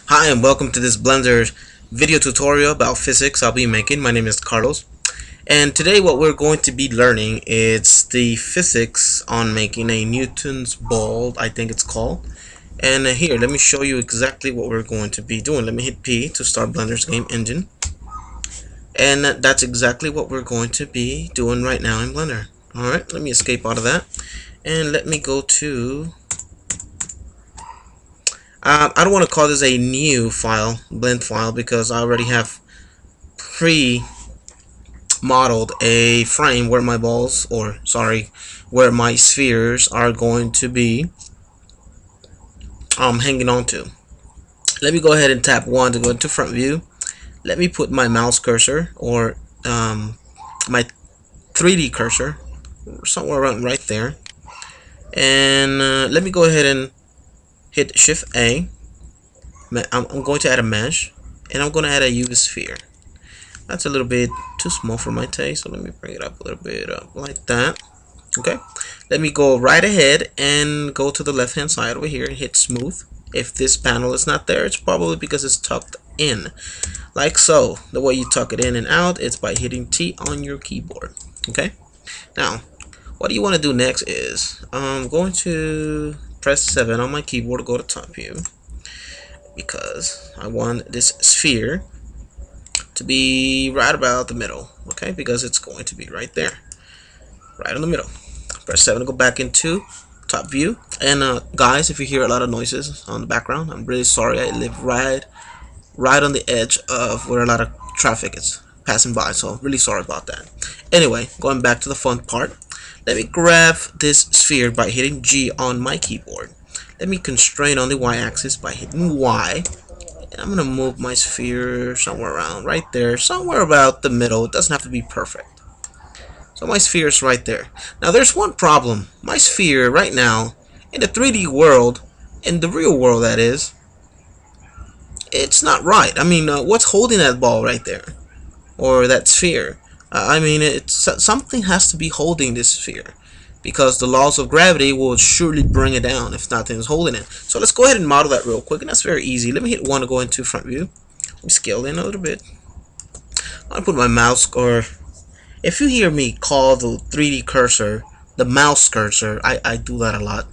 Hi and welcome to this Blender video tutorial about physics I'll be making. My name is Carlos, and today what we're going to be learning is the physics on making a Newton's ball, I think it's called. And here, let me show you exactly what we're going to be doing. Let me hit P to start Blender's game engine, and that's exactly what we're going to be doing right now in Blender. Alright, let me escape out of that, and let me go to I don't want to call this a new file, blend file, because I already have pre-modeled a frame where my balls, or sorry, where my spheres are going to be hanging on to. Let me go ahead and tap 1 to go into front view. Let me put my mouse cursor, or my 3D cursor, somewhere around right there. And let me go ahead and hit Shift A. I'm going to add a mesh, and I'm going to add a UV sphere. That's a little bit too small for my taste, so let me bring it up a little bit up like that. Okay, let me go right ahead and go to the left hand side over here and hit smooth. If this panel is not there, it's probably because it's tucked in, like so. The way you tuck it in and out is by hitting T on your keyboard. Okay, now what you want to do next is I'm going to press 7 on my keyboard to go to top view, because I want this sphere to be right about the middle. Okay, because it's going to be right there, right in the middle. Press 7 to go back into top view. And guys, if you hear a lot of noises on the background, I'm really sorry. I live right on the edge of where a lot of traffic is passing by, so really sorry about that. Anyway, going back to the fun part, let me grab this sphere by hitting G on my keyboard. Let me constrain on the y-axis by hitting Y, and I'm gonna move my sphere somewhere around right there, somewhere about the middle. It doesn't have to be perfect. So my sphere is right there. Now there's one problem. My sphere right now, in the 3D world, in the real world that is, it's not right. I mean, what's holding that ball right there, or that sphere? I mean, something has to be holding this sphere, because the laws of gravity will surely bring it down if nothing's holding it. So let's go ahead and model that real quick, and that's very easy. Let me hit 1 to go into front view. Let me scale in a little bit. I'm gonna put my mouse, or if you hear me call the 3D cursor the mouse cursor, I do that a lot.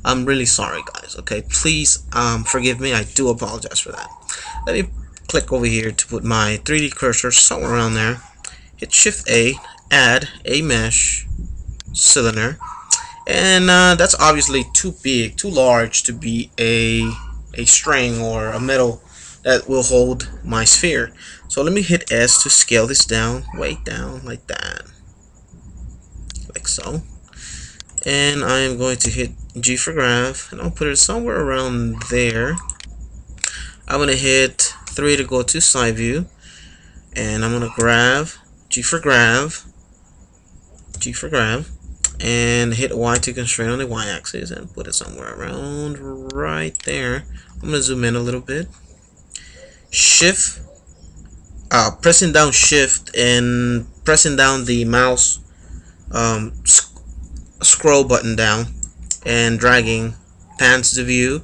I'm really sorry, guys. Okay, please forgive me. I do apologize for that. Let me click over here to put my 3D cursor somewhere around there. Hit Shift A, add a mesh cylinder, and that's obviously too big, too large to be a string or a metal that will hold my sphere. So let me hit S to scale this down, way down, like that, like so. And I am going to hit G for graph, and I'll put it somewhere around there. I'm going to hit 3 to go to side view, and I'm going to grab G for graph, and hit Y to constrain on the y-axis and put it somewhere around right there. I'm going to zoom in a little bit. Pressing down Shift and pressing down the mouse scroll button down and dragging pans to view,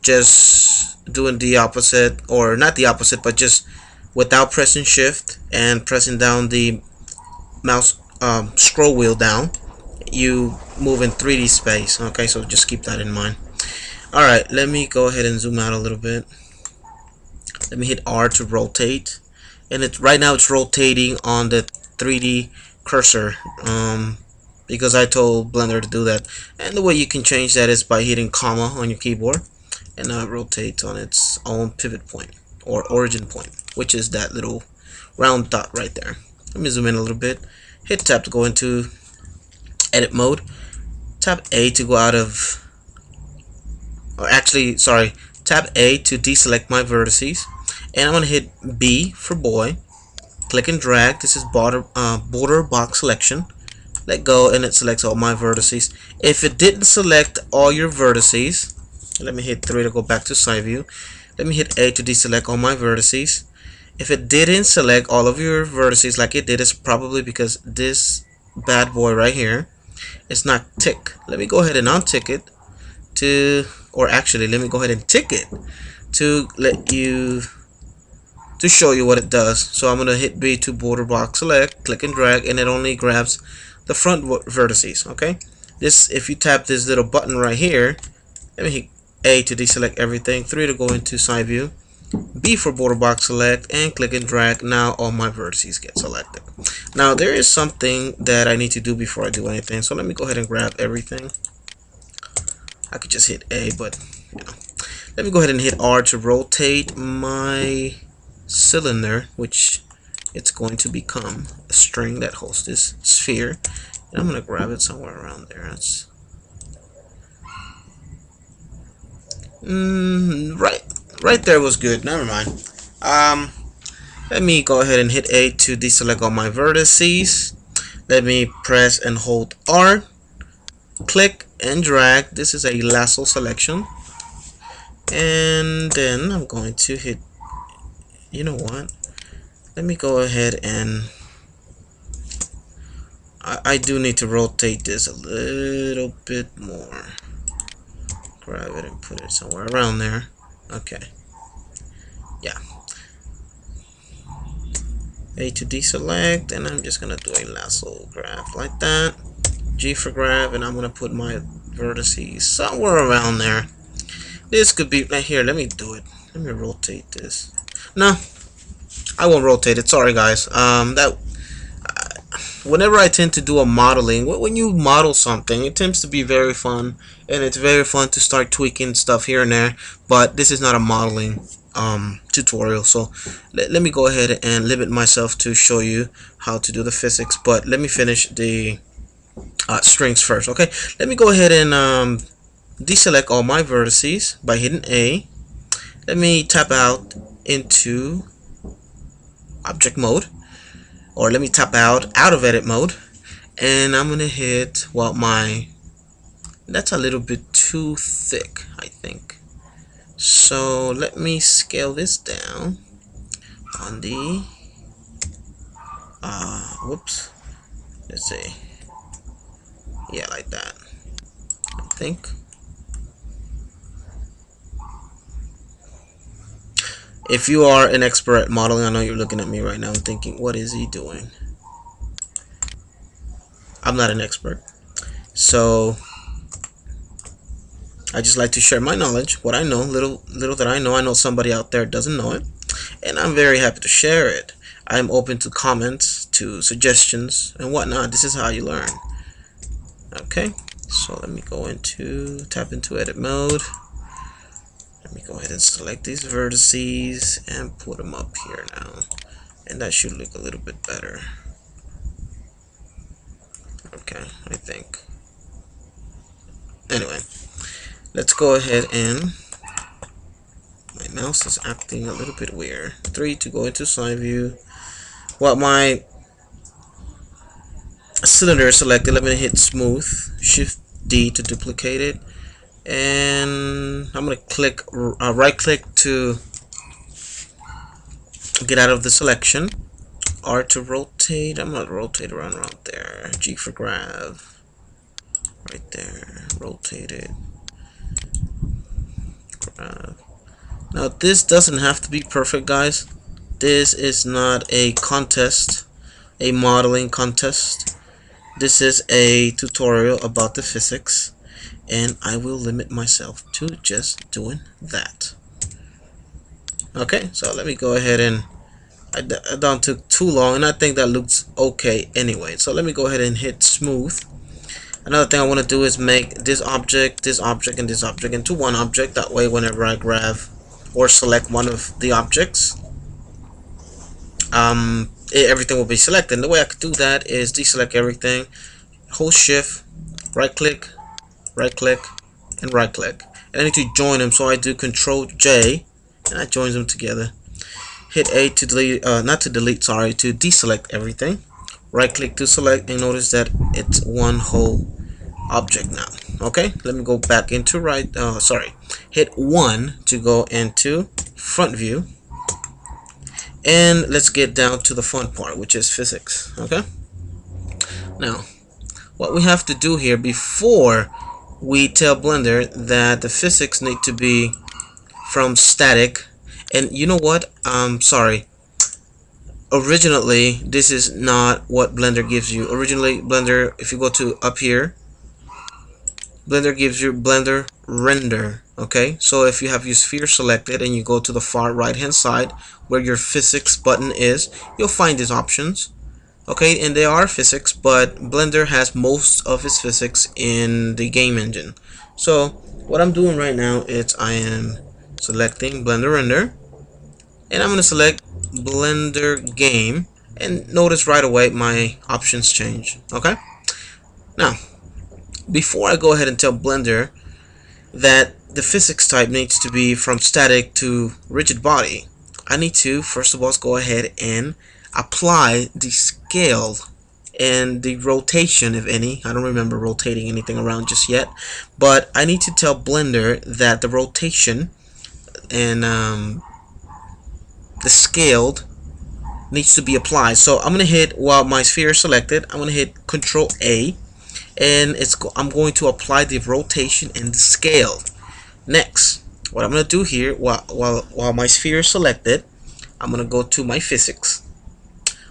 just doing the opposite, or not the opposite, but just without pressing Shift and pressing down the mouse scroll wheel down, you move in 3D space. Okay, so just keep that in mind. Alright, let me go ahead and zoom out a little bit. Let me hit R to rotate, and right now it's rotating on the 3D cursor, because I told Blender to do that. And the way you can change that is by hitting comma on your keyboard, and now it rotates on its own pivot point, or origin point, which is that little round dot right there. Let me zoom in a little bit. Hit tab to go into edit mode. Tap A to go out of, or actually, sorry, tap A to deselect my vertices, and I'm gonna hit B for boy. Click and drag. This is border box selection. Let go, and it selects all my vertices. If it didn't select all your vertices, let me hit 3 to go back to side view. Let me hit A to deselect all my vertices. If it didn't select all of your vertices like it did, it's probably because this bad boy right here is not tick. Let me go ahead and untick it to, or actually let me go ahead and tick it to show you what it does. So I'm gonna hit B to border box select, click and drag, and it only grabs the front vertices. Okay, this, if you tap this little button right here, let me hit A to deselect everything, 3 to go into side view, B for border box select, and click and drag. Now all my vertices get selected. Now there is something that I need to do before I do anything, so let me go ahead and grab everything. I could just hit A, but you know, let me go ahead and hit R to rotate my cylinder, which it's going to become a string that hosts this sphere, and I'm going to grab it somewhere around there. That's right there was good. Never mind. Let me go ahead and hit A to deselect all my vertices. Let me press and hold R, click and drag. This is a lasso selection, and then I'm going to hit, you know what, let me go ahead and I do need to rotate this a little bit more. Grab it and put it somewhere around there. Okay, yeah, A to deselect, and I'm just gonna do a lasso grab like that. G for grab, and I'm gonna put my vertices somewhere around there. This could be right here. Let me do it. Let me rotate this. No, I won't rotate it. Sorry, guys. Whenever I tend to do a modeling, when you model something, it tends to be very fun, and it's very fun to start tweaking stuff here and there. But this is not a modeling tutorial, so let me go ahead and limit myself to show you how to do the physics. But let me finish the strings first. Okay, let me go ahead and deselect all my vertices by hitting A. Let me tap out into object mode, or let me tap out of edit mode, and I'm gonna hit, well, that's a little bit too thick, I think. So let me scale this down on the whoops, let's see, yeah, like that, I think. If you are an expert at modeling, I know you're looking at me right now and thinking, what is he doing? I'm not an expert, so I just like to share my knowledge, what I know, little that I know somebody out there doesn't know it, and I'm very happy to share it. I'm open to comments, to suggestions, and whatnot. This is how you learn. Okay, so let me go into, tap into edit mode. Let me go ahead and select these vertices and put them up here now, and that should look a little bit better. Okay, I think. Anyway, let's go ahead and, my mouse is acting a little bit weird. 3 to go into side view. Well, my cylinder is selected. Let me hit smooth, shift D to duplicate it, and I'm gonna click right click to get out of the selection, R to rotate. I'm gonna rotate around there, G for grab, right there, rotate it, grab. Now this doesn't have to be perfect, guys. This is not a contest, a modeling contest. This is a tutorial about the physics, and I will limit myself to just doing that. Okay, so let me go ahead and I don't took too long, and I think that looks okay anyway. So let me go ahead and hit smooth. Another thing I want to do is make this object, and this object into one object. That way, whenever I grab or select one of the objects, everything will be selected. And the way I could do that is deselect everything, hold shift, right click, and right click, and I need to join them, so I do Control J and I join them together. Hit A to delete, not to delete, sorry, to deselect everything. Right click to select, and notice that it's one whole object now. Okay, let me go back into hit 1 to go into front view, and let's get down to the fun part, which is physics. Okay, now what we have to do here before we tell Blender that the physics need to be from static. And you know what, sorry, originally this is not what Blender gives you. Originally Blender, if you go to up here, Blender gives you Blender render. Okay, so if you have your sphere selected and you go to the far right hand side where your physics button is, you'll find these options. Okay, and they are physics, but Blender has most of its physics in the game engine. So what I'm doing right now is I am selecting Blender render, and I'm going to select Blender game, and notice right away my options change. Okay, now before I go ahead and tell Blender that the physics type needs to be from static to rigid body, I need to first of all go ahead and apply the scale and the rotation, if any. I don't remember rotating anything around just yet, but I need to tell Blender that the rotation and the scaled needs to be applied. So I'm gonna hit, while my sphere is selected, I'm gonna hit Control A, and I'm going to apply the rotation and the scale. Next, what I'm gonna do here, while my sphere is selected, I'm gonna go to my physics.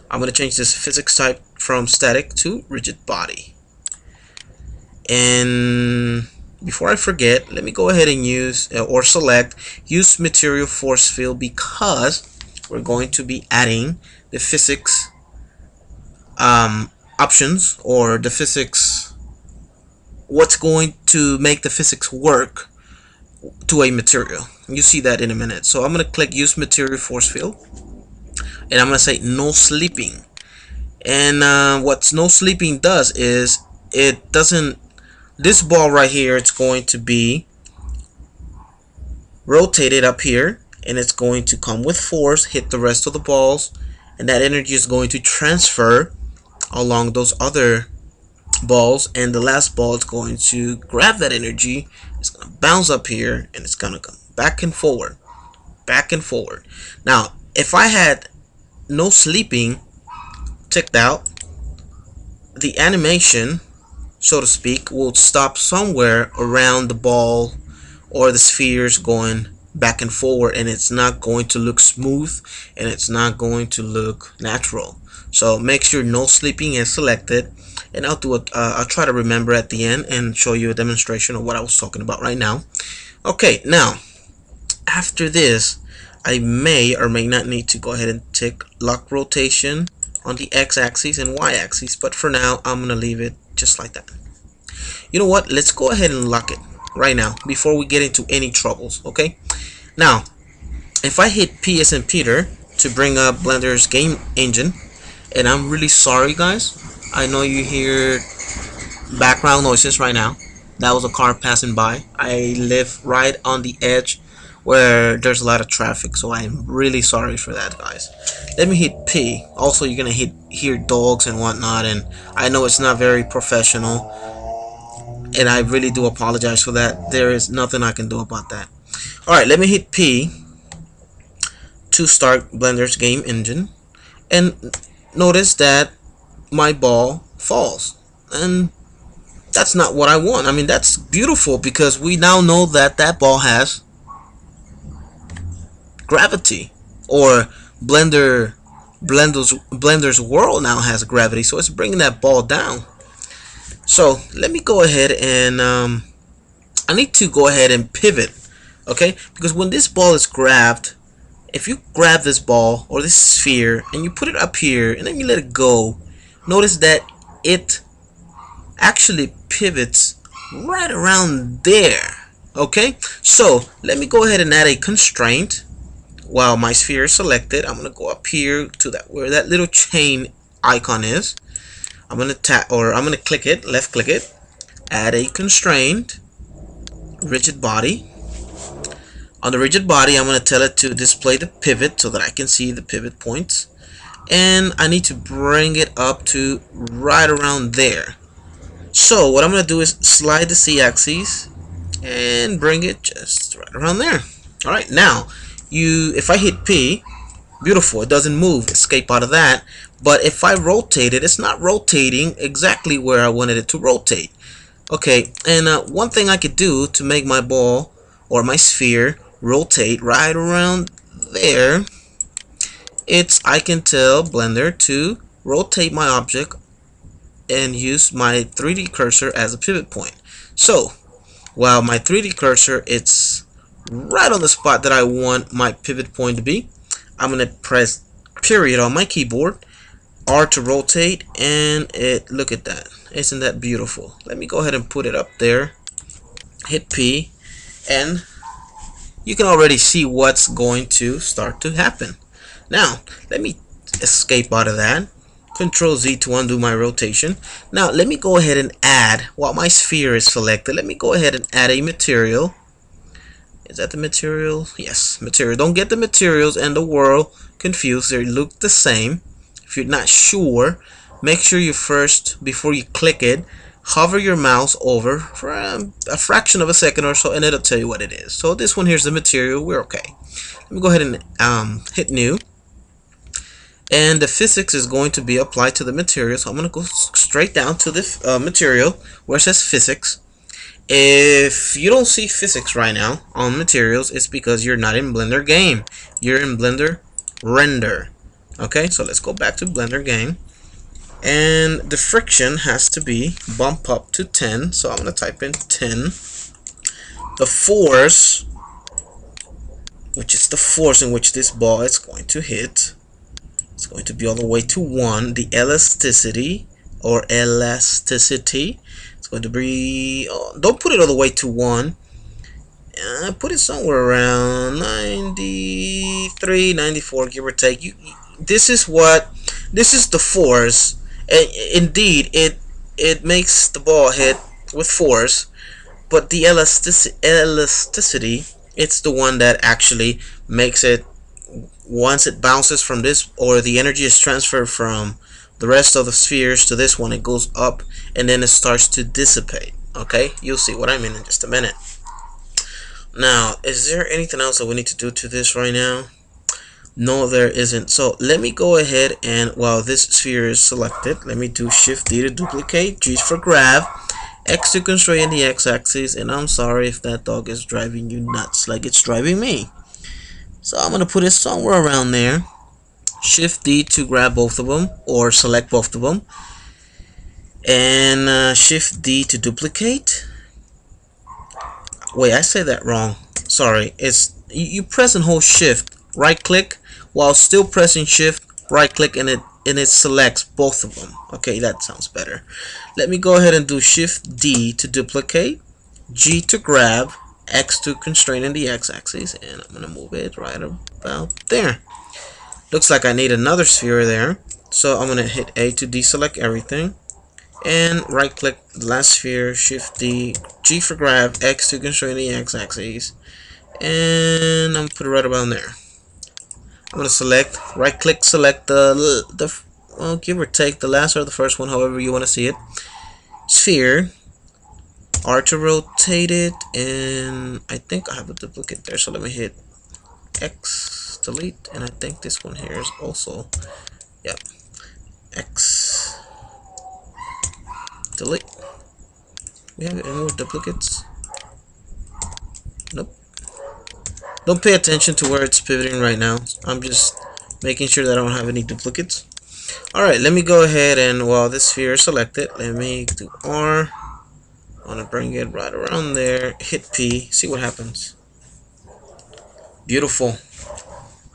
I'm gonna change this physics type from static to rigid body. And before I forget, let me go ahead and use or select use material force field, because we're going to be adding the physics options, or the physics, what's going to make the physics work to a material. You see that in a minute. So I'm going to click use material force field, and I'm going to say no sleeping. And what no sleeping does is it doesn't, this ball right here, it's going to be rotated up here, and it's going to come with force, hit the rest of the balls, and that energy is going to transfer along those other balls, and the last ball is going to grab that energy, it's going to bounce up here, and it's going to come back and forward, back and forward. Now if I had no sleeping ticked out, the animation, so to speak, will stop somewhere around the ball or the spheres going back and forward, and it's not going to look smooth, and it's not going to look natural. So make sure no sleeping is selected, and I'll try to remember at the end and show you a demonstration of what I was talking about right now. Okay, now after this, I may or may not need to go ahead and tick lock rotation on the x-axis and y-axis, but for now I'm gonna leave it just like that. You know what, let's go ahead and lock it right now before we get into any troubles. Okay, now if I hit P as in Peter to bring up Blender's game engine, and I'm really sorry guys, I know you hear background noises right now. That was a car passing by. I live right on the edge where there's a lot of traffic, so I'm really sorry for that guys. Let me hit P. Also, you're gonna hear dogs and whatnot, and I know it's not very professional, and I really do apologize for that. There is nothing I can do about that. Alright, let me hit P to start Blender's game engine, and notice that my ball falls, and that's not what I want. I mean, that's beautiful, because we now know that that ball has gravity, or Blender's world now has gravity, so it's bringing that ball down. So let me go ahead and I need to go ahead and pivot, okay, because when this ball is grabbed, if you grab this ball or this sphere and you put it up here and then you let it go, notice that it actually pivots right around there. Okay, so let me go ahead and add a constraint. While my sphere is selected, I'm gonna go up here to that where that little chain icon is. I'm gonna click it, left click it, add a constraint, rigid body. On the rigid body, I'm gonna tell it to display the pivot so that I can see the pivot points, and I need to bring it up to right around there. So what I'm gonna do is slide the z-axis and bring it just right around there. Alright, now if I hit P, beautiful, it doesn't move, escape out of that. But if I rotate it, it's not rotating exactly where I wanted it to rotate. Okay, and one thing I could do to make my ball or my sphere rotate right around there, I can tell Blender to rotate my object and use my 3D cursor as a pivot point. So while my 3D cursor it's right on the spot that I want my pivot point to be, I'm gonna press period on my keyboard, R to rotate, and look at that. Isn't that beautiful? Let me go ahead and put it up there. Hit P, and you can already see what's going to start to happen. Now let me escape out of that. Control Z to undo my rotation. Now let me go ahead and add, while my sphere is selected, let me go ahead and add a material. Is that the material? Yes, material. Don't get the materials and the world confused. They look the same. If you're not sure, make sure you first, before you click it, hover your mouse over for a fraction of a second or so, and it'll tell you what it is. So this one here's the material. We're okay. Let me go ahead and hit new. And the physics is going to be applied to the material. So I'm going to go straight down to the material where it says physics. If you don't see physics right now on materials, it's because you're not in Blender Game. You're in Blender Render. Okay, so let's go back to Blender Game. And the friction has to be bump up to 10. So I'm going to type in 10. The force, which is the force in which this ball is going to hit, it's going to be all the way to 1. The elasticity, it's going to be, don't put it all the way to 1. Put it somewhere around 93, 94, give or take. This is the force. Indeed, it makes the ball hit with force, but the elasticity, it's the one that actually makes it, once it bounces from this, or the energy is transferred from the rest of the spheres to this one, it goes up and then it starts to dissipate. Okay, you'll see what I mean in just a minute. Now, is there anything else that we need to do to this right now? No, there isn't. So let me go ahead and, while this sphere is selected, let me do Shift D to duplicate, G for grab, X to constrain the X-axis, and I'm sorry if that dog is driving you nuts like it's driving me. So I'm going to put it somewhere around there. Shift D to grab both of them, or select both of them. And Shift D to duplicate. Wait, I said that wrong. Sorry. It's you press and hold Shift, right click, while still pressing Shift, right click, and it selects both of them. Okay, that sounds better. Let me go ahead and do Shift D to duplicate, G to grab, X to constrain in the X-axis, and I'm gonna move it right about there. Looks like I need another sphere there, so I'm gonna hit A to deselect everything, and right click the last sphere, Shift D, G for grab, X to constrain the X-axis, and I'm gonna put it right around there. I'm gonna select, right click, select the well, give or take the last or the first one, however you want to see it, sphere, R to rotate it, and I think I have a duplicate there, so let me hit X, delete, and I think this one here is also, yep, X, delete. We have any more duplicates? Nope. Don't pay attention to where it's pivoting right now. I'm just making sure that I don't have any duplicates. Alright, let me go ahead and, while this sphere is selected, let me do R. I want to bring it right around there, hit P, see what happens. Beautiful.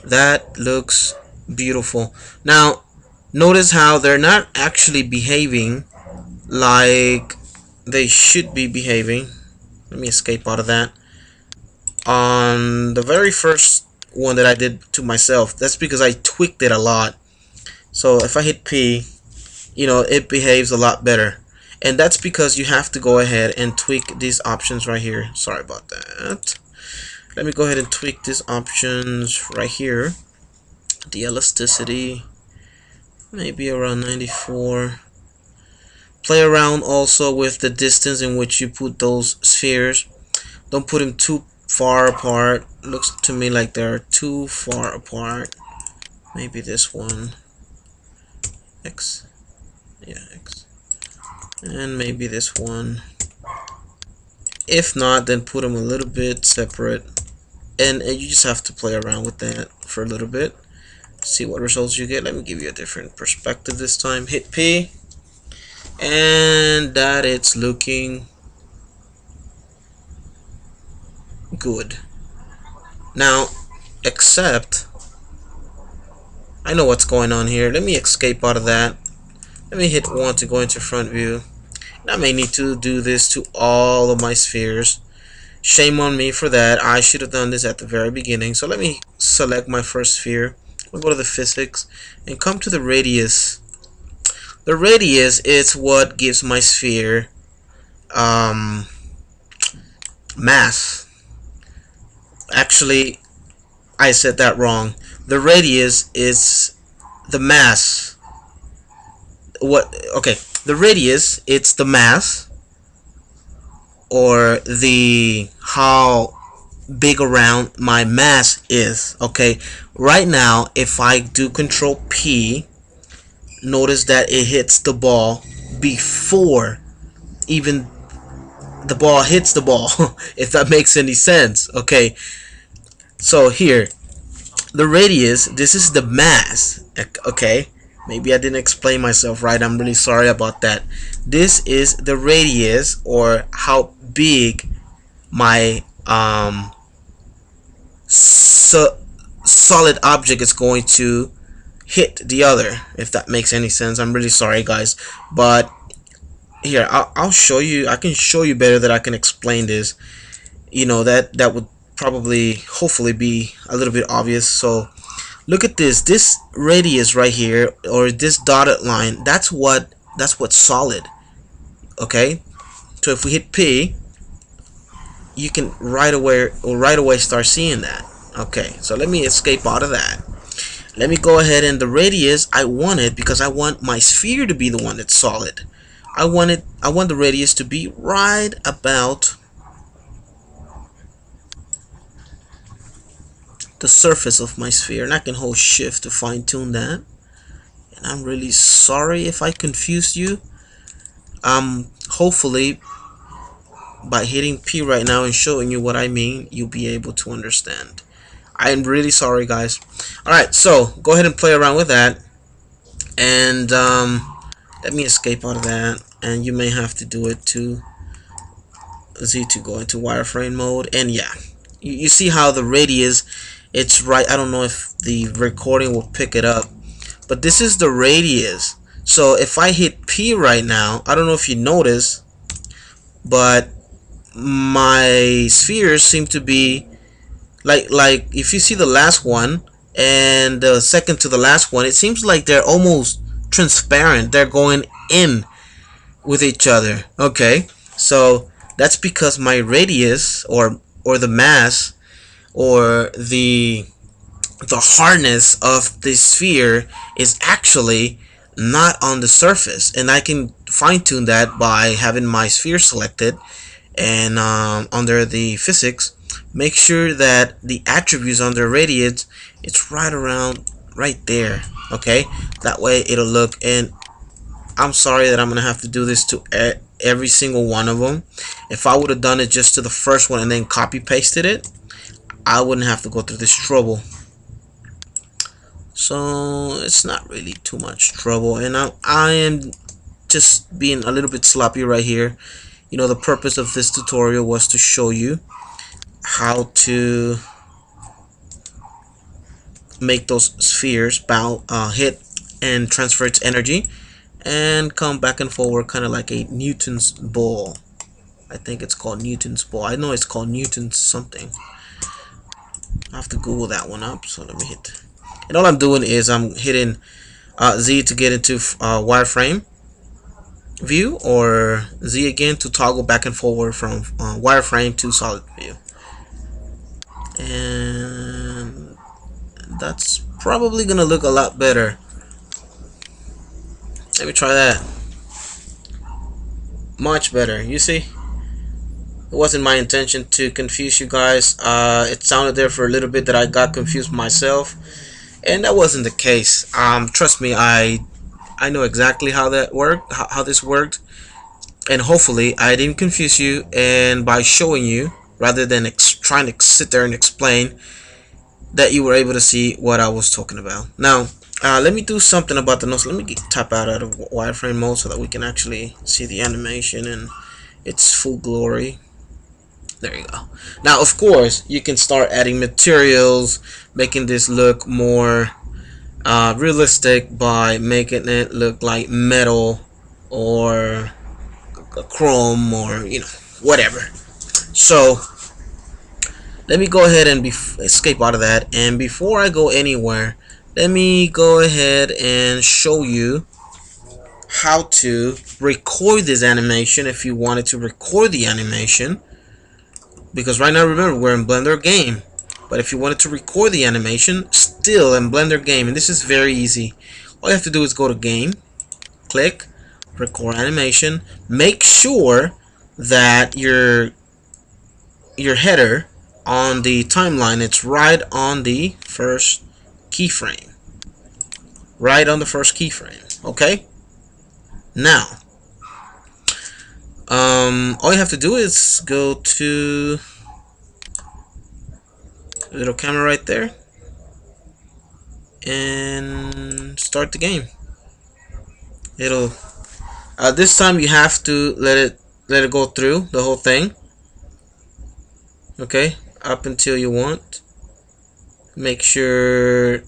That looks beautiful. Now, notice how they're not actually behaving like they should be behaving. Let me escape out of that. On the very first one that I did to myself, that's because I tweaked it a lot. So if I hit P, you know, it behaves a lot better. And that's because you have to go ahead and tweak these options right here. Sorry about that. Let me go ahead and tweak these options right here. The elasticity, maybe around 94. Play around also with the distance in which you put those spheres. Don't put them too far apart. Looks to me like they're too far apart. Maybe this one. X. Yeah, X. And maybe this one. If not, then put them a little bit separate. and you just have to play around with that for a little bit, see what results you get. Let me give you a different perspective this time. Hit P, and that it's looking good now, except I know what's going on here. Let me escape out of that. Let me hit 1 to go into front view. I may need to do this to all of my spheres. Shame on me for that. I should have done this at the very beginning. So let me select my first sphere. We'll go to the physics and come to the radius. The radius is what gives my sphere mass. Actually, I said that wrong. The radius is the mass. What? Okay, the radius, it's the mass, or the how big around my mass is. Okay, right now if I do control P, notice that it hits the ball before even the ball hits the ball. If that makes any sense. Okay, so here, the radius, this is the mass. Okay, maybe I didn't explain myself right. I'm really sorry about that. This is the radius, or how big my solid object is going to hit the other, if that makes any sense. I'm really sorry, guys, but here I'll show you. I can show you better that I can explain this. You know, that would probably hopefully be a little bit obvious. So look at this radius right here, or this dotted line. That's what's solid. Okay, so if we hit P, you can right away start seeing that. Okay, so let me escape out of that. Let me go ahead, and the radius I want it because I want my sphere to be the one that's solid. I want the radius to be right about the surface of my sphere, and I can hold shift to fine-tune that. And I'm really sorry if I confused you. Hopefully by hitting P right now and showing you what I mean, you'll be able to understand. I'm really sorry, guys. Alright, so go ahead and play around with that, and let me escape out of that, and you may have to do it to Z to go into wireframe mode. And yeah, you see how the radius, it's right. I don't know if the recording will pick it up, but this is the radius. So if I hit P right now, I don't know if you notice, but my spheres seem to be like if you see the last one and the second to the last one, it seems like they're almost transparent. They're going in with each other. Okay, so that's because my radius, or the mass, or the hardness of the sphere is actually not on the surface, and I can fine-tune that by having my sphere selected, and under the physics, make sure that the attributes under radius, it's right there. Okay, that way it'll look. And I'm sorry that I'm gonna have to do this to every single one of them. If I would have done it just to the first one and then copy pasted it, I wouldn't have to go through this trouble. So it's not really too much trouble, and I am just being a little bit sloppy right here. You know, the purpose of this tutorial was to show you how to make those spheres hit and transfer its energy and come back and forward, kind of like a Newton's ball. I think it's called Newton's ball. I know it's called Newton's something. I have to Google that one up. So let me hit, and all I'm doing is I'm hitting Z to get into wireframe view, or Z again to toggle back and forward from wireframe to solid view. And that's probably gonna look a lot better. Let me try that. Much better. You see, it wasn't my intention to confuse you guys. It sounded there for a little bit that I got confused myself, and that wasn't the case. Trust me, I know exactly how that worked, how this worked, and hopefully I didn't confuse you. And by showing you rather than trying to sit there and explain, that you were able to see what I was talking about. Now, let me do something about the notes. Let me tap out of wireframe mode so that we can actually see the animation in its full glory. There you go. Now, of course, you can start adding materials, making this look more realistic by making it look like metal or a chrome, or whatever. So let me go ahead and escape out of that, and before I go anywhere, let me go ahead and show you how to record this animation if you wanted to record the animation, because right now, remember, we're in Blender Game. But if you wanted to record the animation still in Blender Game, and this is very easy, all you have to do is go to Game, click Record Animation. Make sure that your header on the timeline, it's right on the first keyframe. Right on the first keyframe. Okay? Now, all you have to do is go to the little camera right there and start the game. It'll this time you have to let it go through the whole thing. Okay, up until you want. Make sure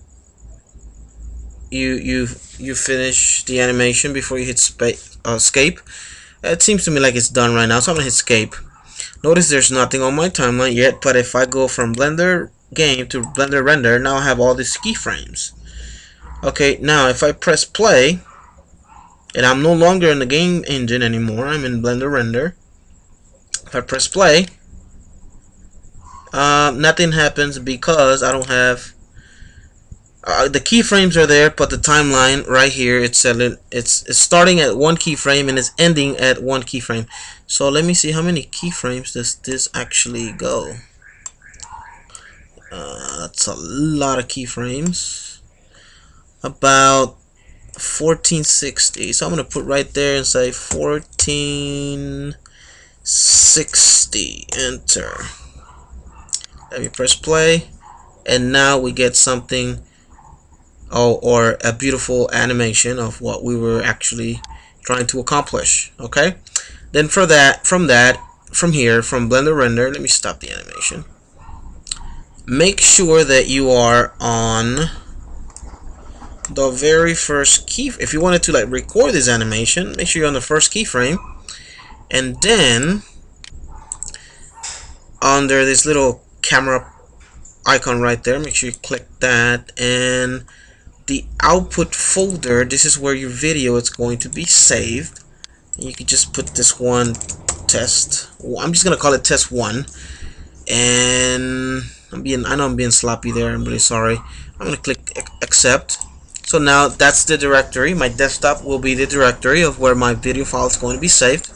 you finish the animation before you hit escape. It seems to me like it's done right now, so I'm gonna hit escape. Notice there's nothing on my timeline yet, but if I go from Blender Game to Blender Render, now I have all these keyframes. Okay, now if I press play, and I'm no longer in the game engine anymore, I'm in Blender Render. If I press play, nothing happens because I don't have the keyframes are there, but the timeline right here, it's starting at one keyframe and it's ending at one keyframe. So let me see how many keyframes does this actually go. That's a lot of keyframes, about 1460. So I'm gonna put right there and say 1460. Enter. Let me press play, and now we get something, or a beautiful animation of what we were actually trying to accomplish. Okay, then from here, from Blender Render, let me stop the animation. Make sure that you are on the very first key. If you wanted to like record this animation, make sure you're on the first keyframe, and then under this little camera icon right there, make sure you click that, and the output folder, this is where your video is going to be saved. And you can just put this one test. I'm just gonna call it test 1, and I know I'm being sloppy there, I'm really sorry. I'm gonna click accept. So now that's the directory. My desktop will be the directory of where my video file is going to be saved.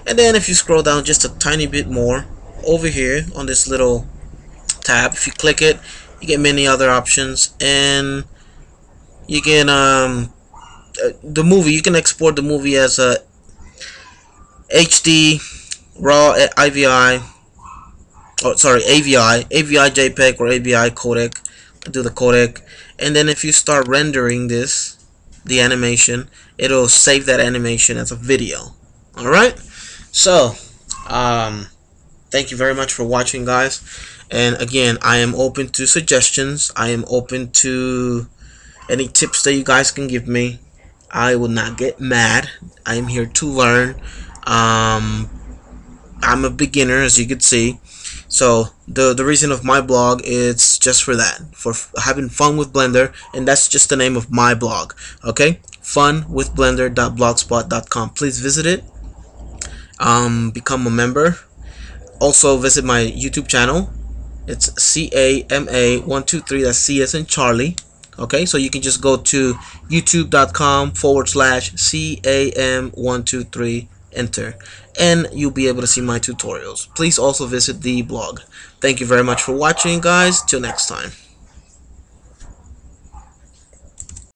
And then if you scroll down just a tiny bit more, over here on this little tab, if you click it, you get many other options, and you can the movie, you can export the movie as a HD, RAW, AVI, AVI JPEG, or AVI codec. Do the codec, and then if you start rendering the animation, it'll save that animation as a video. Alright, so thank you very much for watching, guys, and again, I am open to suggestions. I am open to any tips that you guys can give me. I will not get mad. I am here to learn. I'm a beginner, as you can see, so the reason of my blog is just for that, for having fun with Blender, and that's just the name of my blog. Okay, funwithblender.blogspot.com. please visit it, become a member. Also visit my YouTube channel. It's CAMA123, that's C as in Charlie. Okay, so you can just go to youtube.com/CAM123, enter, and you'll be able to see my tutorials. Please also visit the blog. Thank you very much for watching, guys. Till next time.